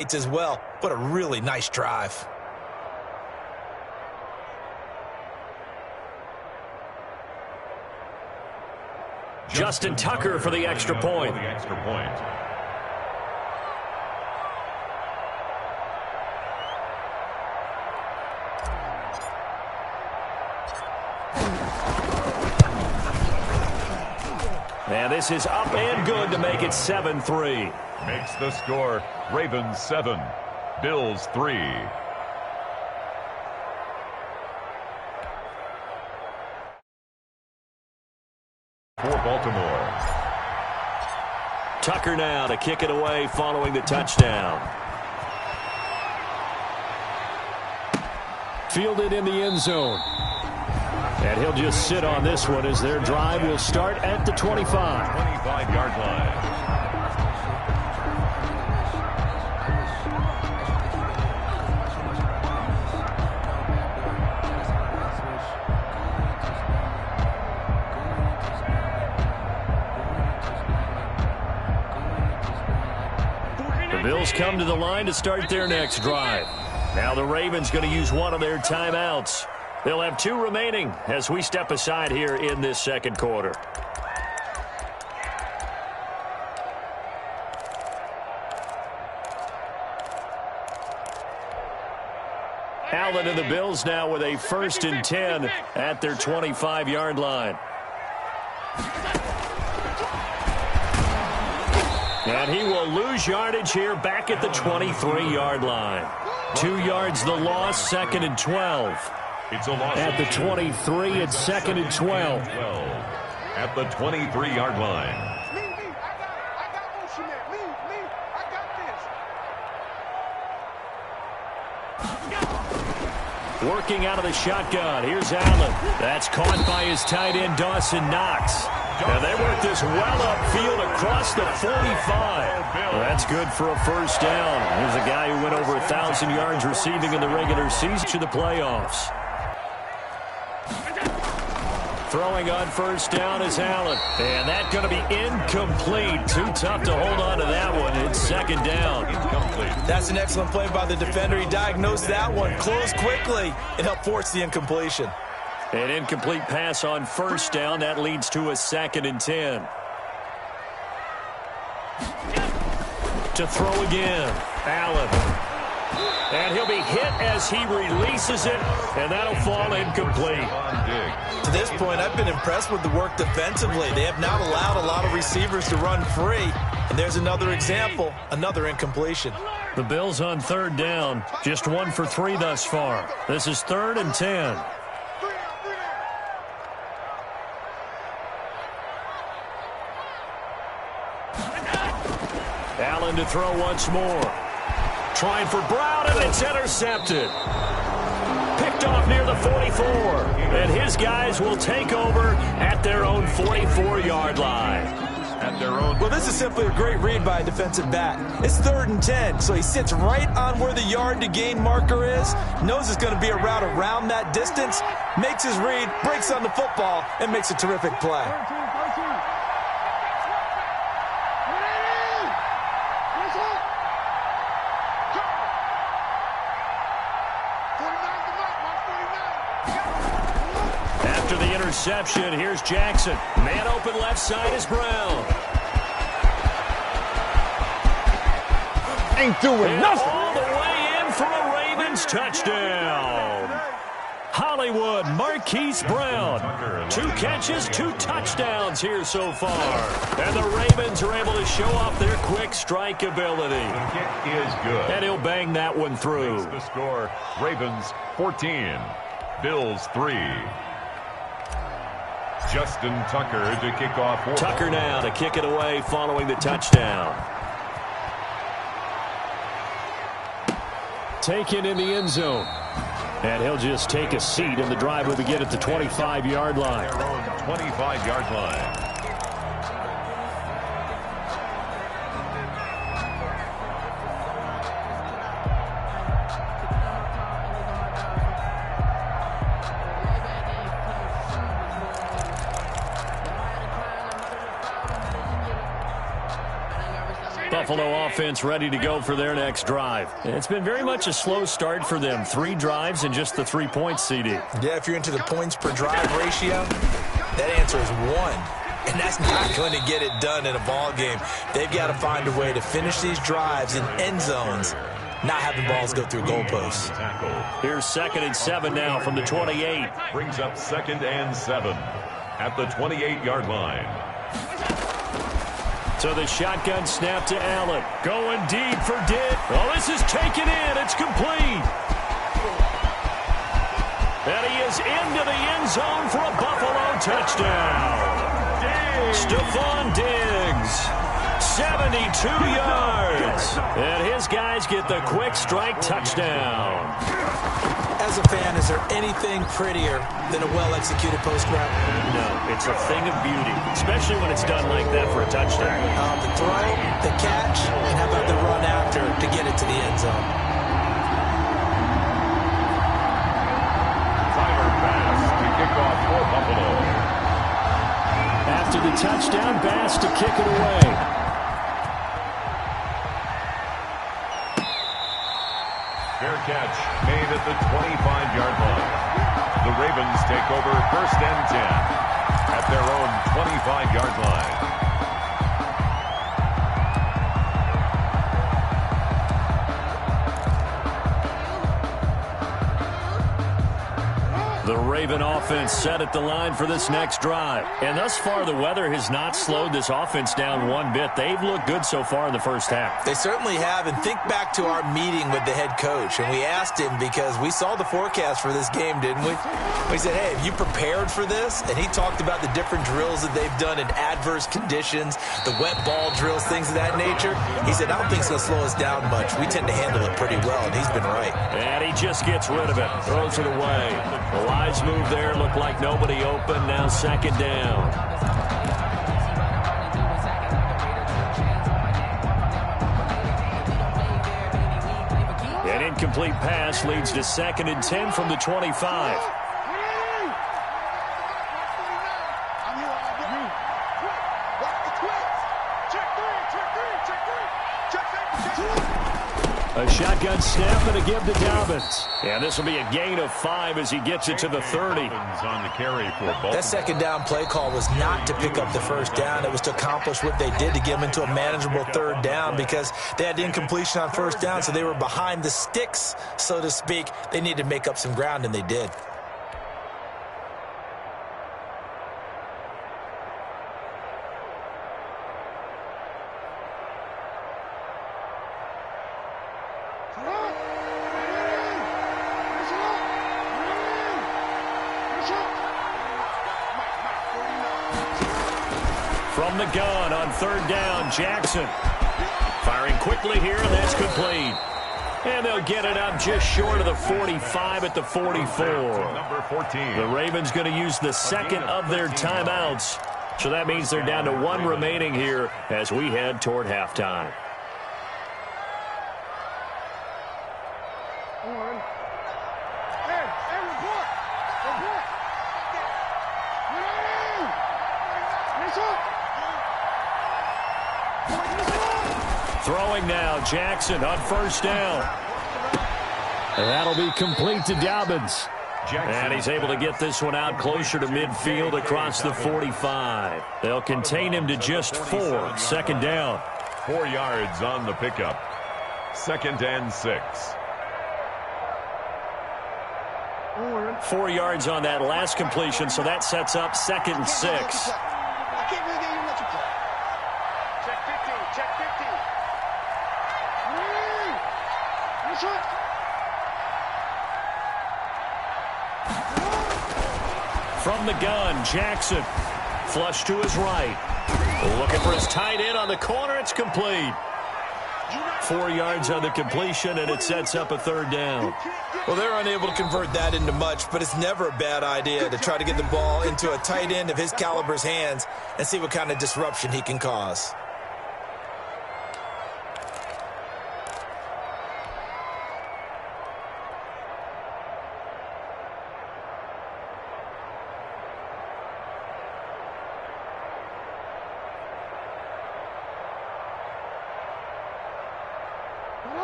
as well. What a really nice drive. Justin Tucker for the extra point. And this is up and good to make it 7-3. Makes the score Ravens 7, Bills 3. For Baltimore. Tucker now to kick it away following the touchdown. Fielded in the end zone. And he'll just sit on this one as their drive will start at the 25. 25-yard line. The Bills come to the line to start their next drive. Now the Ravens going to use one of their timeouts. They'll have 2 remaining as we step aside here in this second quarter. Allen and the Bills now with a 1st and 10 at their 25-yard line. And he will lose yardage here back at the 23-yard line. 2 yards the loss, 2nd and 12. It's a loss at the 23, it's 2nd and 12. At the 23-yard line. Working out of the shotgun. Here's Allen. That's caught by his tight end, Dawson Knox. And they work this well upfield across the 45. Well, that's good for a 1st down. Here's a guy who went over 1,000 yards receiving in the regular season to the playoffs. Throwing on 1st down is Allen. And that's going to be incomplete. Too tough to hold on to that one. It's 2nd down. Incomplete. That's an excellent play by the defender. He diagnosed that one, closed quickly, and helped force the incompletion. An incomplete pass on 1st down. That leads to a 2nd and 10. To throw again. Allen. And he'll be hit as he releases it, and that'll fall incomplete. To this point, I've been impressed with the work defensively. They have not allowed a lot of receivers to run free. And there's another example, another incompletion. The Bills on 3rd down, just 1 for 3 thus far. This is 3rd and 10. Allen to throw once more. Trying for Brown, and it's intercepted. Picked off near the 44. And his guys will take over at their own 44-yard line. At their own. Well, this is simply a great read by a defensive back. It's 3rd and 10, so he sits right on where the yard-to-gain marker is, knows it's going to be a route around that distance, makes his read, breaks on the football, and makes a terrific play. Interception. Here's Jackson. Man open left side is Brown. Ain't doing nothing. All the way in for a Ravens touchdown. Hollywood Marquise Brown. 2 catches, 2 touchdowns here so far. And the Ravens are able to show off their quick strike ability. The kick is good. And he'll bang that one through. Makes the score Ravens 14, Bills 3. Justin Tucker to kick off. Tucker now to kick it away following the touchdown. Taken in the end zone. And he'll just take a seat, and the drive will begin at the 25-yard line. Their own 25-yard line. Buffalo offense ready to go for their next drive. It's been very much a slow start for them. 3 drives and just the 3 points, CD. Yeah, if you're into the points per drive ratio, that answer is 1. And that's not going to get it done in a ball game. They've got to find a way to finish these drives in end zones, not having balls go through goalposts. Here's 2nd and 7 now from the 28. Brings up 2nd and 7 at the 28-yard line. So the shotgun snap to Allen. Going deep for Dick. Oh, this is taken in. It's complete. And he is into the end zone for a Buffalo touchdown. Stephon Diggs, 72 yards. And his guys get the quick strike touchdown. As a fan, is there anything prettier than a well-executed post route? No, it's a thing of beauty, especially when it's done like that for a touchdown. The throw, the catch, and how about the run after to get it to the end zone? Tyler Bass to kick off for Buffalo. After the touchdown, Bass to kick it away. Fair catch made at the 25-yard line. The Ravens take over 1st and 10 at their own 25-yard line. The Raven offense set at the line for this next drive. And thus far, the weather has not slowed this offense down one bit. They've looked good so far in the first half. They certainly have. And think back to our meeting with the head coach. And we asked him because we saw the forecast for this game, didn't we? We said, hey, have you prepared for this? And he talked about the different drills that they've done in adverse conditions, the wet ball drills, things of that nature. He said, I don't think it's going to slow us down much. We tend to handle it pretty well, and he's been right. And he just gets rid of it, throws it away. The wise move there, looked like nobody open. Now 2nd down. An incomplete pass leads to 2nd and 10 from the 25. A shotgun snap and a give to Dobbins. And this will be a gain of 5 as he gets it to the 30. On the carry for Baltimore. That 2nd down play call was not to pick up the 1st down. It was to accomplish what they did to get them into a manageable 3rd down because they had incompletion on 1st down, so they were behind the sticks, so to speak. They needed to make up some ground, and they did. From the gun on 3rd down, Jackson. Firing quickly here, and that's complete. And they'll get it up just short of the 45 at the 44. Number 14. The Ravens going to use the 2nd of their timeouts. So that means they're down to 1 remaining here as we head toward halftime. Throwing now, Jackson on 1st down. And that'll be complete to Dobbins. And he's able to get this one out closer to midfield across the 45. They'll contain him to just 4. 2nd down. 4 yards on the pickup. 2nd and 6. 4 yards on that last completion, so that sets up 2nd and 6. From the gun, Jackson. Flush to his right. Looking for his tight end on the corner. It's complete. 4 yards on the completion, and it sets up a 3rd down. Well, they're unable to convert that into much, but it's never a bad idea to try to get the ball into a tight end of his caliber's hands and see what kind of disruption he can cause.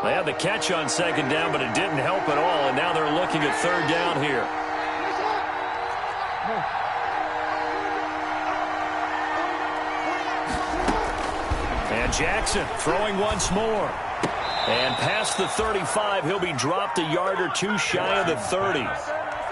They had the catch on second down, but it didn't help at all, and now they're looking at third down here. And Jackson throwing once more. And past the 35, he'll be dropped a yard or two shy of the 30.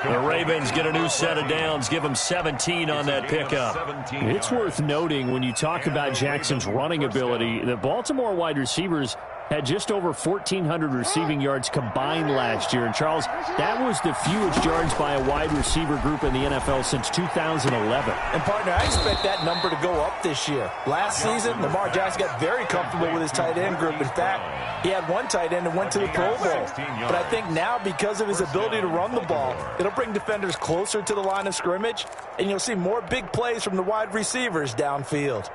The Ravens get a new set of downs, give them 17 on that pickup. It's worth noting when you talk about Jackson's running ability, the Baltimore wide receivers had just over 1,400 receiving yards combined last year. And, Charles, that was the fewest yards by a wide receiver group in the NFL since 2011. And, partner, I expect that number to go up this year. Last season, Lamar Jackson got very comfortable with his tight end group. In fact, he had one tight end and went to the Pro Bowl. But I think now, because of his ability to run the ball, it'll bring defenders closer to the line of scrimmage, and you'll see more big plays from the wide receivers downfield.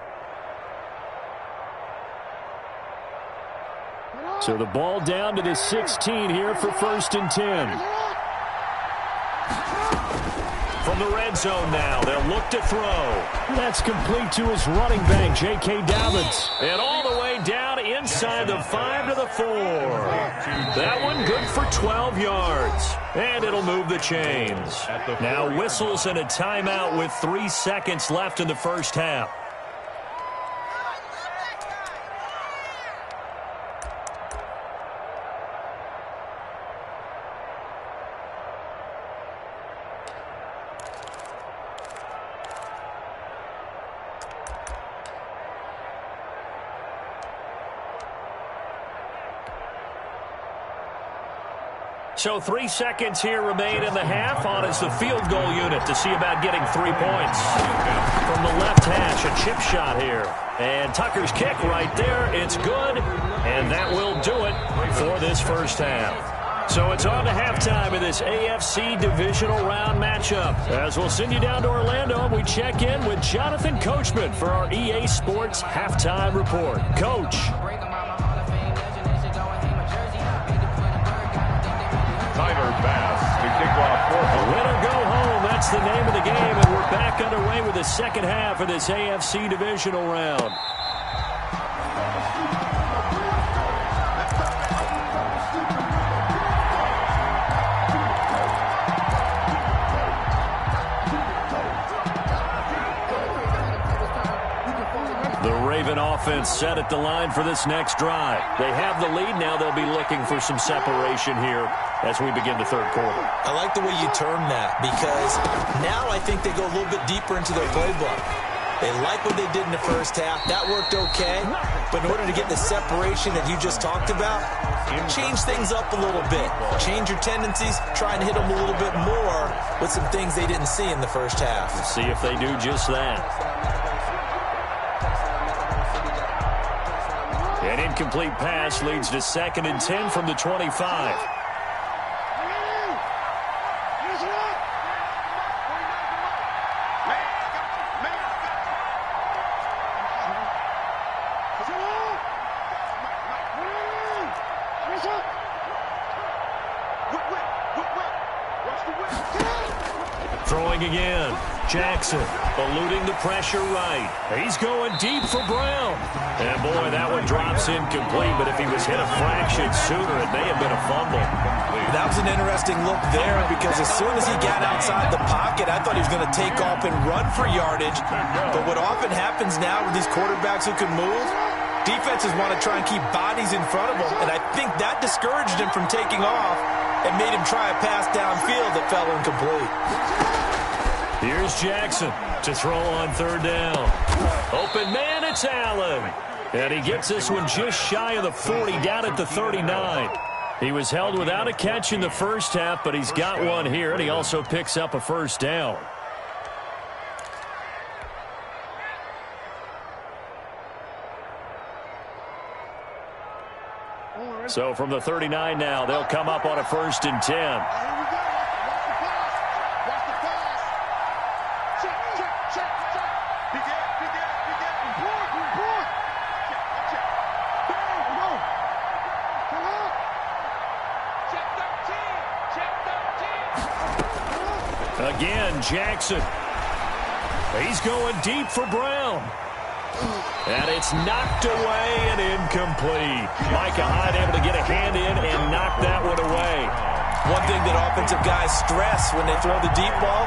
So the ball down to the 16 here for 1st and 10. From the red zone now, they'll look to throw. That's complete to his running back, J.K. Dobbins. And all the way down inside the 5 to the 4. That one good for 12 yards. And it'll move the chains. Now whistles and a timeout with 3 seconds left in the first half. So 3 seconds here remain in the half. On is the field goal unit to see about getting 3 points. From the left hash, a chip shot here. And Tucker's kick right there. It's good. And that will do it for this first half. So it's on to halftime in this AFC divisional round matchup. As we'll send you down to Orlando, we check in with Jonathan Coachman for our EA Sports halftime report. Coach. Tyler Bass to kick off for Win or go home, that's the name of the game, and we're back underway with the second half of this AFC divisional round. Offense set at the line for this next drive. They have the lead. Now they'll be looking for some separation here as we begin the third quarter. I like the way you term that, because now I think they go a little bit deeper into their playbook. They like what they did in the first half. That worked okay. But in order to get the separation that you just talked about, change things up a little bit. Change your tendencies. Try and hit them a little bit more with some things they didn't see in the first half. Let's see if they do just that. An incomplete pass leads to 2nd and 10 from the 25. Throwing again. Jackson eluding the pressure right. He's going deep for Brown. And boy, that one drops incomplete, but if he was hit a fraction sooner, it may have been a fumble. That was an interesting look there, because as soon as he got outside the pocket, I thought he was going to take off and run for yardage. But what often happens now with these quarterbacks who can move, defenses want to try and keep bodies in front of them, and I think that discouraged him from taking off and made him try a pass downfield that fell incomplete. Here's Jackson to throw on third down. Open man, it's Allen. And he gets this one just shy of the 40, down at the 39. He was held without a catch in the first half, but he's got one here, and he also picks up a first down. So from the 39 now, they'll come up on a 1st and 10. Again, Jackson. He's going deep for Brown. And it's knocked away and incomplete. Micah Hyde able to get a hand in and knock that one away. One thing that offensive guys stress when they throw the deep ball,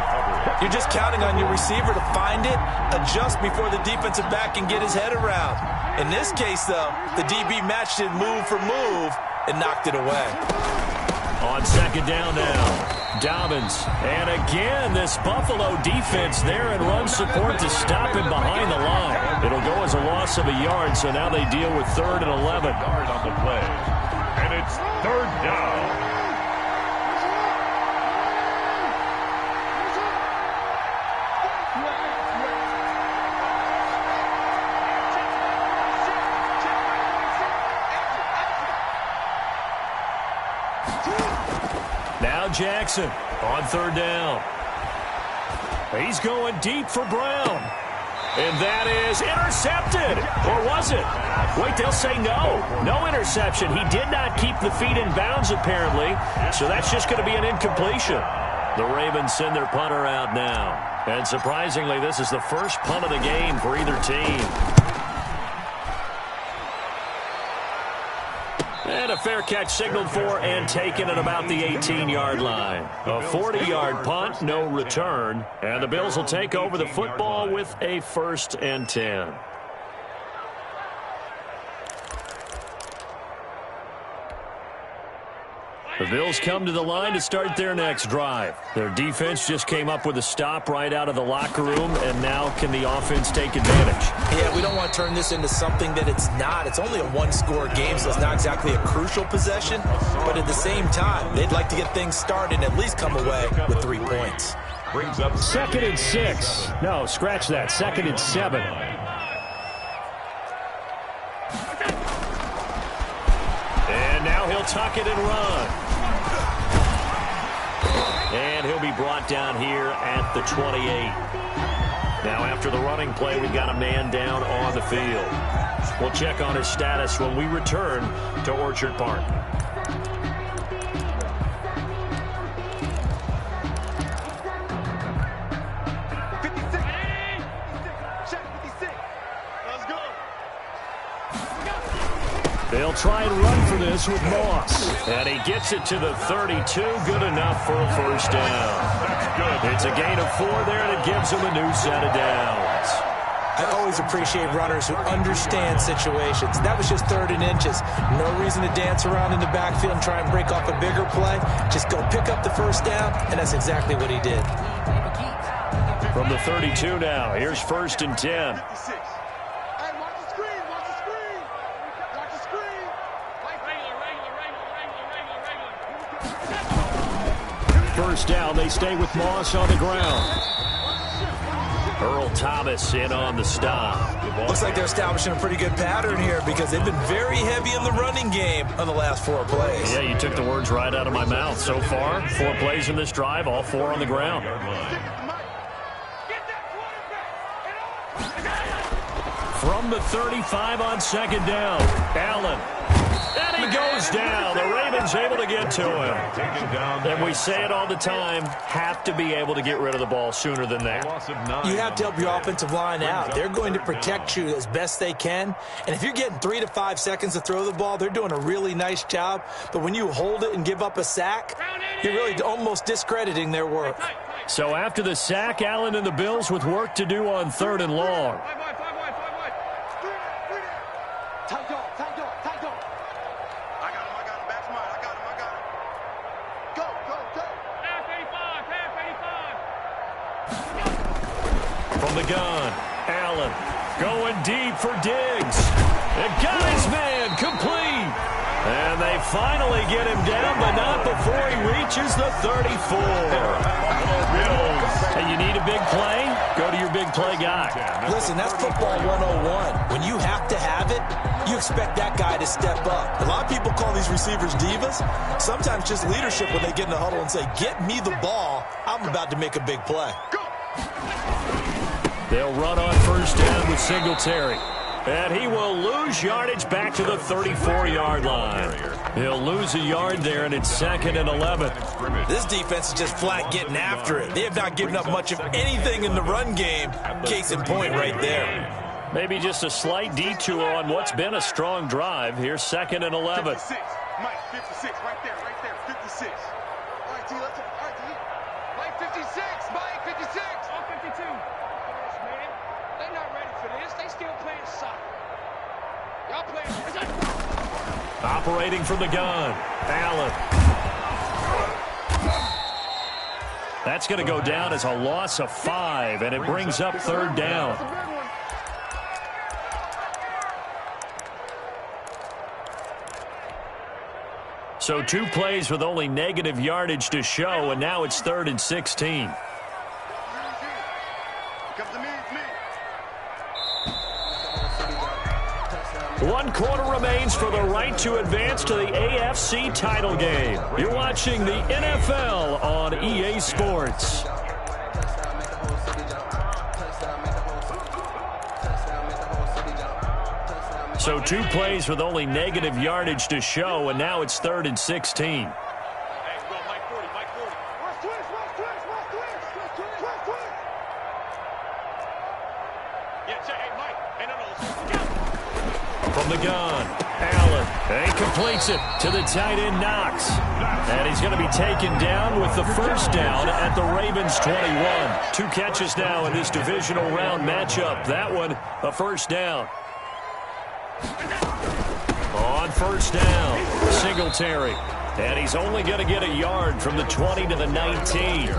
you're just counting on your receiver to find it, adjust before the defensive back can get his head around. In this case, though, the DB matched it move for move and knocked it away. On second down now. Dobbins, and again, this Buffalo defense there in run support to stop him behind the line. It'll go as a loss of a yard, so now they deal with 3rd and 11. On the play, and it's 3rd down. Now Jackson on 3rd down. He's going deep for Brown. And that is intercepted. Or was it? Wait, they'll say no. No interception. He did not keep the feet in bounds, apparently. So that's just going to be an incompletion. The Ravens send their punter out now. And surprisingly, this is the first punt of the game for either team. And a fair catch signaled for and taken at about the 18-yard line. A 40-yard punt, no return. And the Bills will take over the football with a 1st and 10. The Bills come to the line to start their next drive. Their defense just came up with a stop right out of the locker room, and now can the offense take advantage? Yeah, we don't want to turn this into something that it's not. It's only a one-score game, so it's not exactly a crucial possession. But at the same time, they'd like to get things started and at least come away with 3 points. Brings up 2nd and 6. No, scratch that. 2nd and 7. And now he'll tuck it and run. And he'll be brought down here at the 28. Now after the running play, we've got a man down on the field. We'll check on his status when we return to Orchard Park. They'll try and run for this with Moss. And he gets it to the 32. Good enough for a 1st down. It's a gain of 4 there, and it gives them a new set of downs. I always appreciate runners who understand situations. That was just 3rd and inches. No reason to dance around in the backfield and try and break off a bigger play. Just go pick up the 1st down, and that's exactly what he did. From the 32 now, here's 1st and 10. First down, they stay with Moss on the ground. Earl Thomas in on the stop. Looks like they're establishing a pretty good pattern here because they've been very heavy in the running game on the last 4 plays. Yeah, you took the words right out of my mouth. So far, 4 plays in this drive, all 4 on the ground. From the 35 on 2nd down, Allen. And he goes down. The Ravens able to get to him. And we say it all the time, have to be able to get rid of the ball sooner than that. You have to help your offensive line out. They're going to protect you as best they can. And if you're getting 3 to 5 seconds to throw the ball, they're doing a really nice job. But when you hold it and give up a sack, you're really almost discrediting their work. So after the sack, Allen and the Bills with work to do on 3rd and long. From the gun, Allen going deep for Diggs. And got his man complete. And they finally get him down, but not before he reaches the 34. Hey, you need a big play? Go to your big play guy. Listen, that's football 101. When you have to have it, you expect that guy to step up. A lot of people call these receivers divas. Sometimes just leadership when they get in the huddle and say, get me the ball. I'm about to make a big play. They'll run on 1st down with Singletary. And he will lose yardage back to the 34-yard line. He'll lose a yard there, and it's 2nd and 11. This defense is just flat getting after it. They have not given up much of anything in the run game. Case in point right there. Maybe just a slight detour on what's been a strong drive. Here's 2nd and 11. 56. Mike, 56. Right there. 56. All right, T, let's go. All right, T. Mike, 56. Mike, 56. All 52. Man, they're not ready for this. They still playing soccer. Y'all playing. Operating from the gun. Allen. That's going to go down as a loss of 5, and it brings up 3rd down. So 2 plays with only negative yardage to show, and now it's 3rd and 16. One quarter remains for the right to advance to the AFC title game. You're watching the NFL on EA Sports. So 2 plays with only negative yardage to show, and now it's 3rd and 16. From the gun, Allen, and he completes it to the tight end, Knox. And he's going to be taken down with the 1st down at the Ravens 21. 2 catches now in this divisional round matchup. That one, a 1st down. On 1st down, Singletary. And he's only going to get a yard from the 20 to the 19.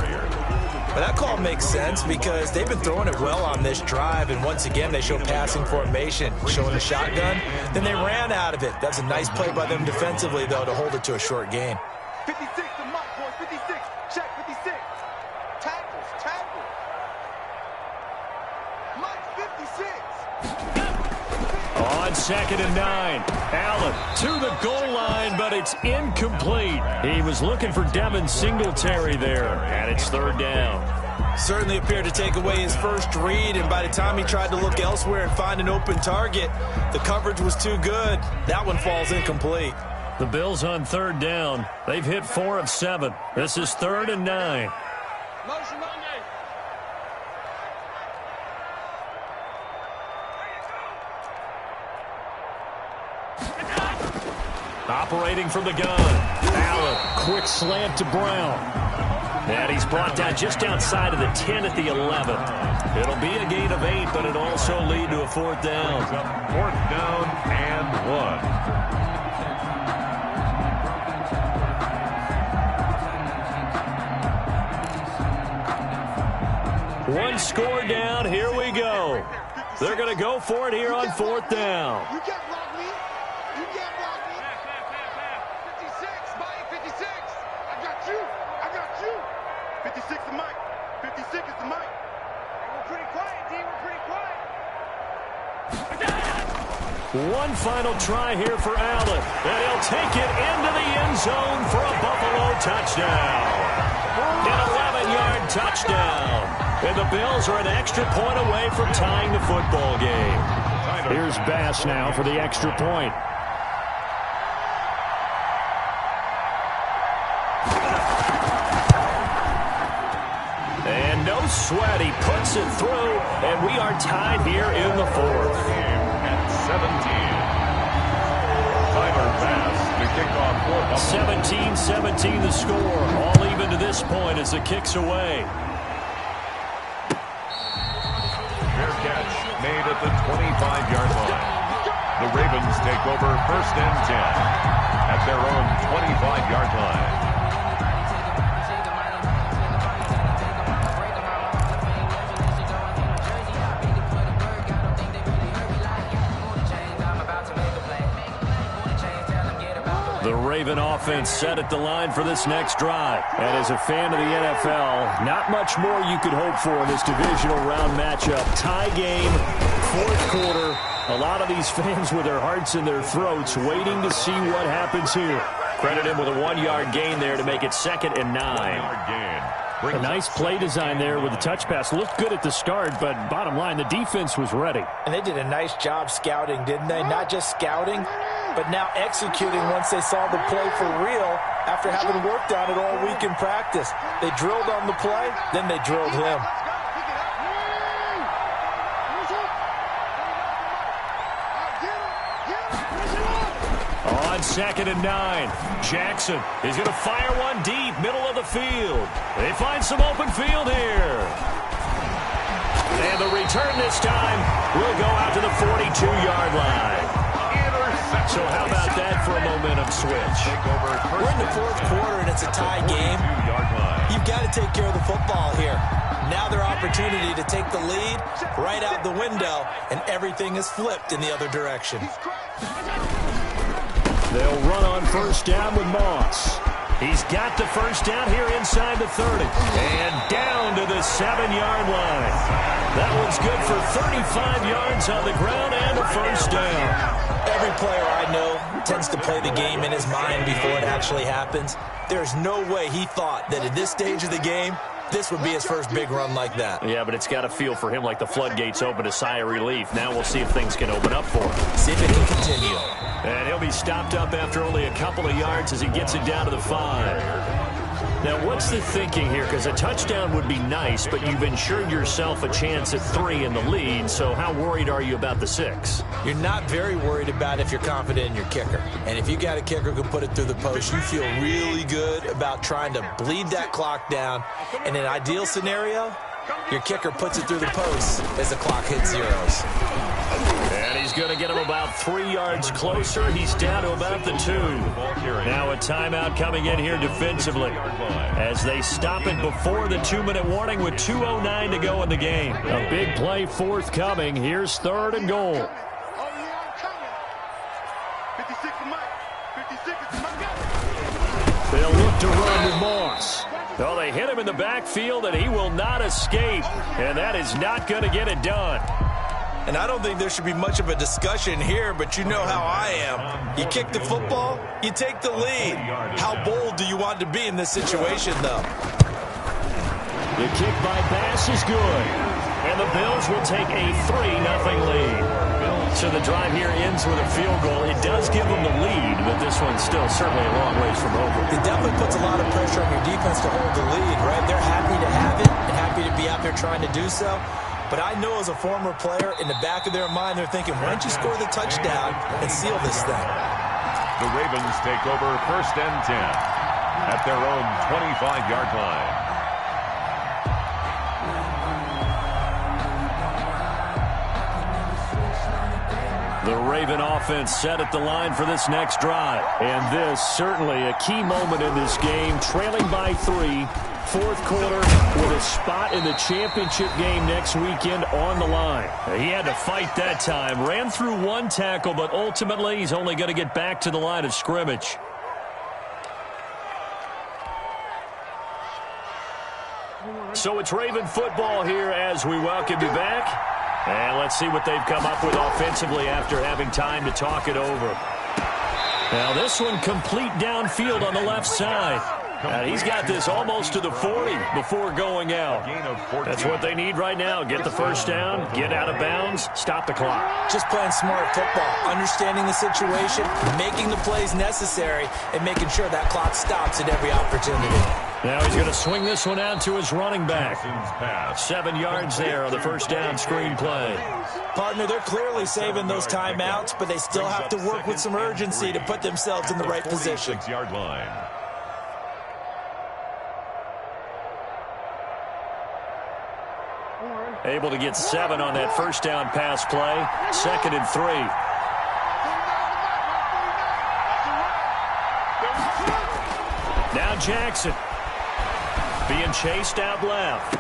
But that call makes sense because they've been throwing it well on this drive, and once again they show passing formation, showing the shotgun. Then they ran out of it. That's a nice play by them defensively, though, to hold it to a short gain. 56 to Mike, boys. 56. Check, 56. Tackles. Mike, 56. On 2nd and 9, Allen to the goal line, but it's incomplete. He was looking for Devin Singletary there, and it's 3rd down. Certainly appeared to take away his first read, and by the time he tried to look elsewhere and find an open target, the coverage was too good. That one falls incomplete. The Bills on 3rd down. They've hit 4 of 7. This is 3rd and 9. Motion Monday. Operating from the gun. Allen, quick slant to Brown. And he's brought down just outside of the 10 at the 11. It'll be a gain of 8, but it'll also lead to a 4th down. 4th down and 1. One score down. Here we go. They're going to go for it here on 4th down. You can't block me. 56, I got you. 56 is Mike. 56 is the Mike. We're pretty quiet, D. We're pretty quiet. One final try here for Allen. And he'll take it into the end zone for a Buffalo touchdown. An 11-yard touchdown. And the Bills are an extra point away from tying the football game. Here's Bass now for the extra point. And no sweat, he puts it through, and we are tied here in the 4th. At 17. Tyler Bass to kick off for Buffalo. 17-17 the score. All even to this point as the kick's away. Fair catch made at the 25-yard line. The Ravens take over 1st and 10 at their own 25-yard line. The Raven offense set at the line for this next drive. And as a fan of the NFL, not much more you could hope for in this divisional round matchup. Tie game, 4th quarter. A lot of these fans with their hearts in their throats waiting to see what happens here. Credit him with a 1-yard gain there to make it 2nd and 9. 1-yard gain. A nice play design there with the touch pass. Looked good at the start, but bottom line, the defense was ready. And they did a nice job scouting, didn't they? Not just scouting, but now executing once they saw the play for real after having worked on it all week in practice. They drilled on the play, then they drilled him. 2nd and 9. Jackson is going to fire one deep, middle of the field. They find some open field here. And the return this time will go out to the 42-yard line. So how about that for a momentum switch? We're in the fourth quarter, and it's a tie game. You've got to take care of the football here. Now their opportunity to take the lead right out the window, and everything is flipped in the other direction. They'll run on first down with Moss. He's got the first down here inside the 30. And down to the 7-yard line. That one's good for 35 yards on the ground and a first down. Every player I know tends to play the game in his mind before it actually happens. There's no way he thought that at this stage of the game, this would be his first big run like that. Yeah, but it's got to feel for him like the floodgates open, a sigh of relief. Now we'll see if things can open up for him. See if it can continue. And he'll be stopped up after only a couple of yards as he gets it down to the 5. Now, what's the thinking here? Because a touchdown would be nice, but you've ensured yourself a chance at 3 in the lead, so how worried are you about the 6? You're not very worried about if you're confident in your kicker. And if you got a kicker who can put it through the post, you feel really good about trying to bleed that clock down. In an ideal scenario, your kicker puts it through the post as the clock hits zeros. And he's going to get him about 3 yards closer. He's down to about the 2. Now a timeout coming in here defensively as they stop it before the 2-minute warning with 2:09 to go in the game. A big play forthcoming. Here's 3rd and goal. They'll look to run with Moss. Oh, they hit him in the backfield, and he will not escape. And that is not going to get it done. And I don't think there should be much of a discussion here, but you know how I am. You kick the football, you take the lead. How bold do you want to be in this situation, though? The kick by Bass is good. And the Bills will take a 3-0 lead. So the drive here ends with a field goal. It does give them the lead, but this one's still certainly a long ways from over. It definitely puts a lot of pressure on your defense to hold the lead, right? They're happy to have it and happy to be out there trying to do so. But I know as a former player, in the back of their mind, they're thinking, why don't you score the touchdown and seal this thing? The Ravens take over 1st and 10 at their own 25-yard line. The Raven offense set at the line for this next drive. And this certainly a key moment in this game, trailing by 3. 4th quarter with a spot in the championship game next weekend on the line. He had to fight that time. Ran through 1 tackle, but ultimately he's only going to get back to the line of scrimmage. So it's Raven football here as we welcome you back. And let's see what they've come up with offensively after having time to talk it over. Now this one complete downfield on the left side. And he's got this almost to the 40 before going out. That's what they need right now. Get the first down, get out of bounds, stop the clock. Just playing smart football, understanding the situation, making the plays necessary, and making sure that clock stops at every opportunity. Now he's going to swing this one out to his running back. 7 yards there on the first down screen play. Partner, they're clearly saving those timeouts, but they still have to work with some urgency to put themselves in the right position. 46-yard line. Able to get 7 on that first down pass play. 2nd and 3. Now Jackson being chased out left.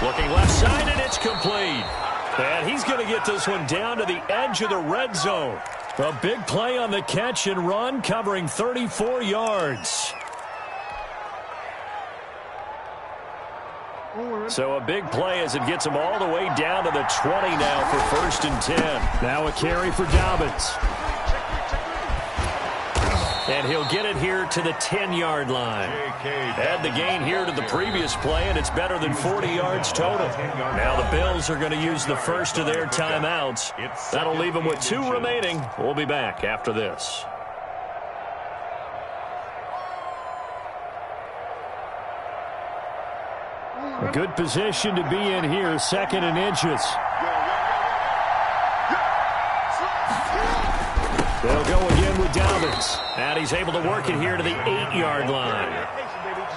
Looking left side, and it's complete. And he's going to get this one down to the edge of the red zone. A big play on the catch and run, covering 34 yards. So a big play as it gets him all the way down to the 20 now for 1st and 10. Now a carry for Dobbins. And he'll get it here to the 10-yard line. Add the gain here to the previous play, and it's better than 40 yards total. Now the Bills are going to use the first of their timeouts. That'll leave them with 2 remaining. We'll be back after this. A good position to be in here, 2nd and inches. They'll go again with Dobbins. seconds. And he's able to work it here to the 8-yard line.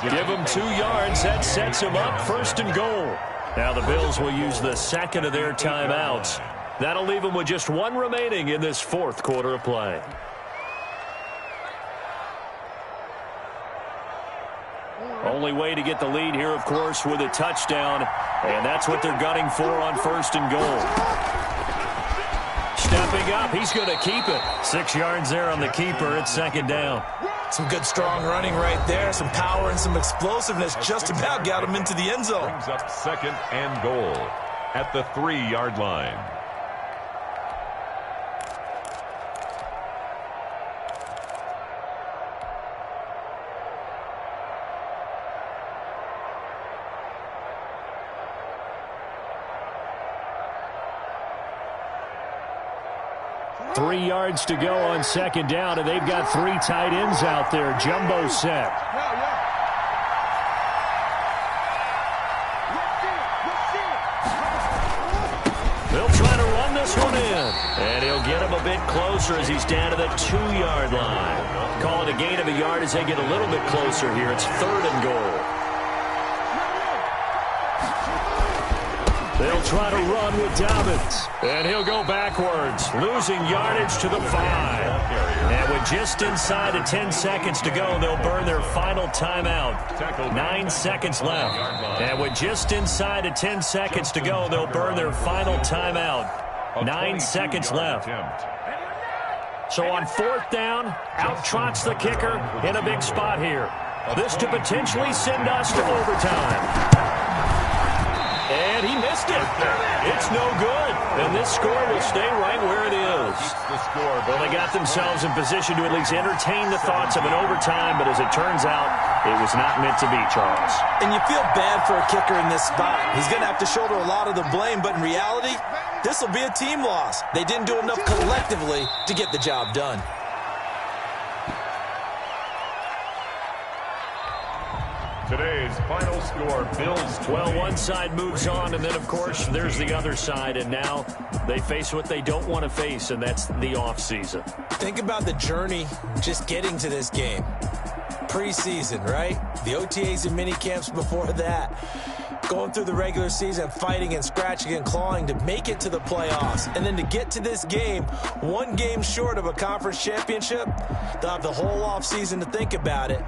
Give him 2 yards. That sets him up 1st and goal. Now the Bills will use the second of their timeouts. That'll leave them with just 1 remaining in this 4th quarter of play. Only way to get the lead here, of course, with a touchdown. And that's what they're gunning for on 1st and goal. Stepping up, he's going to keep it. 6 yards there on the keeper. It's 2nd down. Some good, strong running right there. Some power and some explosiveness just about got him into the end zone. Brings up 2nd and goal at the 3-yard line. Three yards to go on 2nd down, and they've got 3 tight ends out there. Jumbo set. They'll try to run this one in, and he'll get him a bit closer as he's down to the 2-yard line. Call it a gain of a yard as they get a little bit closer here. It's 3rd and goal. They'll try to run with Dobbins. And he'll go backwards, losing yardage to the 5. And with just inside of 10 seconds to go, they'll burn their final timeout. 9 seconds left. And with just inside of 10 seconds to go, they'll burn their final timeout. 9 seconds left. So on 4th down, out trots the kicker in a big spot here. This to potentially send us to overtime. And he missed it. It's no good. And this score will stay right where it is. Well, they got themselves in position to at least entertain the thoughts of an overtime, but as it turns out, it was not meant to be, Charles. And you feel bad for a kicker in this spot. He's going to have to shoulder a lot of the blame, but in reality, this will be a team loss. They didn't do enough collectively to get the job done. Today's final score, Bills 20. Well, one side moves on, and then, of course, there's the other side, and now they face what they don't want to face, and that's the offseason. Think about the journey just getting to this game. Preseason, right? The OTAs and mini camps before that. Going through the regular season, fighting and scratching and clawing to make it to the playoffs. And then to get to this game, 1 game short of a conference championship, they'll have the whole offseason to think about it.